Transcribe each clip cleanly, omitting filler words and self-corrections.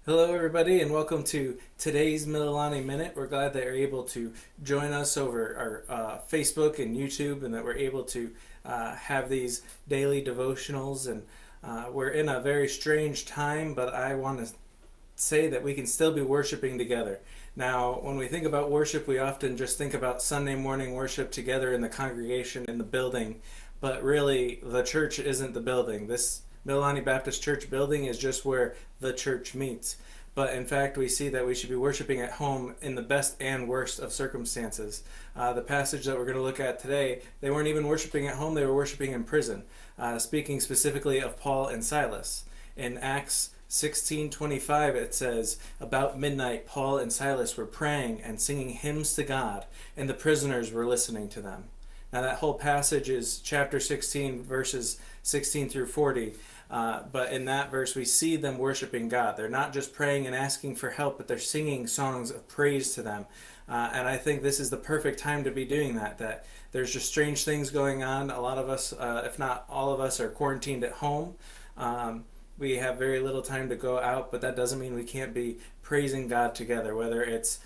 Hello, everybody, and welcome to today's Mililani Minute. We're glad that you're able to join us over our Facebook and YouTube, and that we're able to have these daily devotionals. And we're in a very strange time, but I want to say that we can still be worshiping together. Now, when we think about worship, we often just think about Sunday morning worship together in the congregation in the building, but really, the church isn't the building. This Mililani Baptist Church building is just where the church meets. But in fact, we see that we should be worshiping at home in the best and worst of circumstances. The passage that we're going to look at today, they weren't even worshiping at home, they were worshiping in prison. Speaking specifically of Paul and Silas. In Acts 16:25 it says, "About midnight Paul and Silas were praying and singing hymns to God, and the prisoners were listening to them." Now that whole passage is chapter 16, verses 16 through 40. But in that verse, we see them worshiping God. They're not just praying and asking for help, but they're singing songs of praise to them. And I think this is the perfect time to be doing that. That there's just strange things going on. A lot of us, if not all of us, are quarantined at home. We have very little time to go out, but that doesn't mean we can't be praising God together, whether it's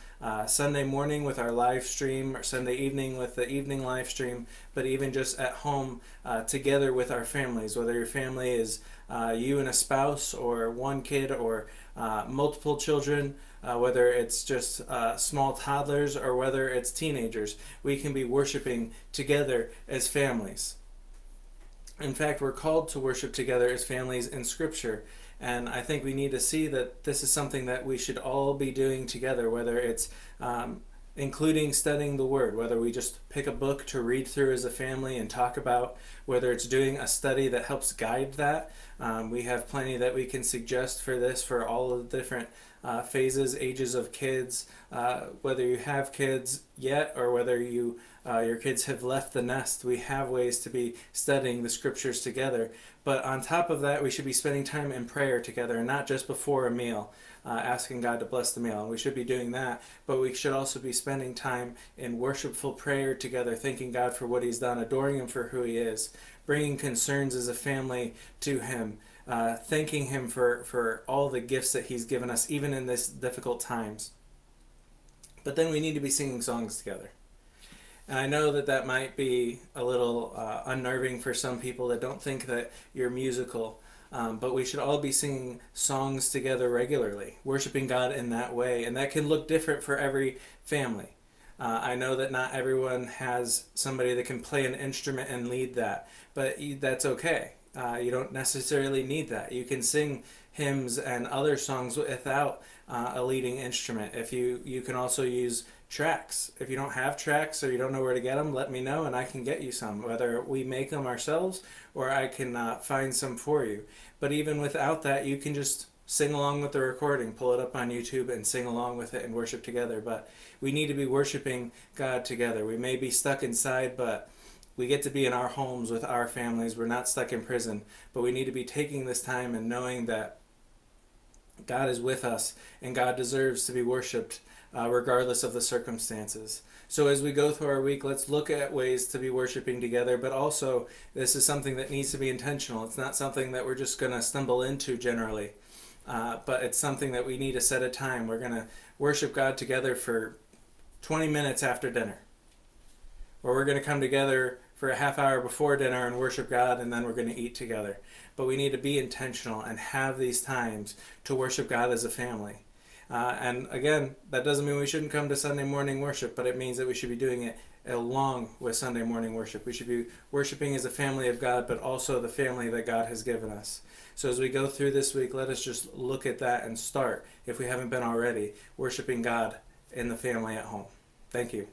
Sunday morning with our live stream or Sunday evening with the evening live stream, but even just at home together with our families, whether your family is you and a spouse or one kid or multiple children, whether it's just small toddlers or whether it's teenagers, we can be worshiping together as families. In fact, we're called to worship together as families in Scripture. And I think we need to see that this is something that we should all be doing together, whether it's including studying the Word, whether we just pick a book to read through as a family and talk about, whether it's doing a study that helps guide that. We have plenty that we can suggest for this for all of the different phases, ages of kids, whether you have kids yet or whether your kids have left the nest. We have ways to be studying the Scriptures together. But on top of that, we should be spending time in prayer together, and not just before a meal, asking God to bless the meal. And we should be doing that, but we should also be spending time in worshipful prayer together, thanking God for what He's done, adoring Him for who He is, bringing concerns as a family to Him, thanking Him for all the gifts that He's given us, even in this difficult times. But then we need to be singing songs together. And I know that that might be a little unnerving for some people that don't think that you're musical, but we should all be singing songs together regularly, worshiping God in that way. And that can look different for every family. I know that not everyone has somebody that can play an instrument and lead that, but that's okay. You don't necessarily need that. You can sing hymns and other songs without a leading instrument. If you can also use tracks. If you don't have tracks or you don't know where to get them, let me know and I can get you some, whether we make them ourselves or I can find some for you. But even without that, you can just sing along with the recording, pull it up on YouTube and sing along with it and worship together. But we need to be worshiping God together. We may be stuck inside, but we get to be in our homes with our families. We're not stuck in prison, but we need to be taking this time and knowing that God is with us and God deserves to be worshiped regardless of the circumstances. So as we go through our week, let's look at ways to be worshiping together, but also this is something that needs to be intentional. It's not something that we're just going to stumble into generally, but it's something that we need to set a time. We're going to worship God together for 20 minutes after dinner, or we're going to come together for a half hour before dinner and worship God, and then we're going to eat together. But we need to be intentional and have these times to worship God as a family. And again, that doesn't mean we shouldn't come to Sunday morning worship, but it means that we should be doing it along with Sunday morning worship. We should be worshiping as a family of God, but also the family that God has given us. So as we go through this week, let us just look at that and start, if we haven't been already, worshiping God in the family at home. Thank you.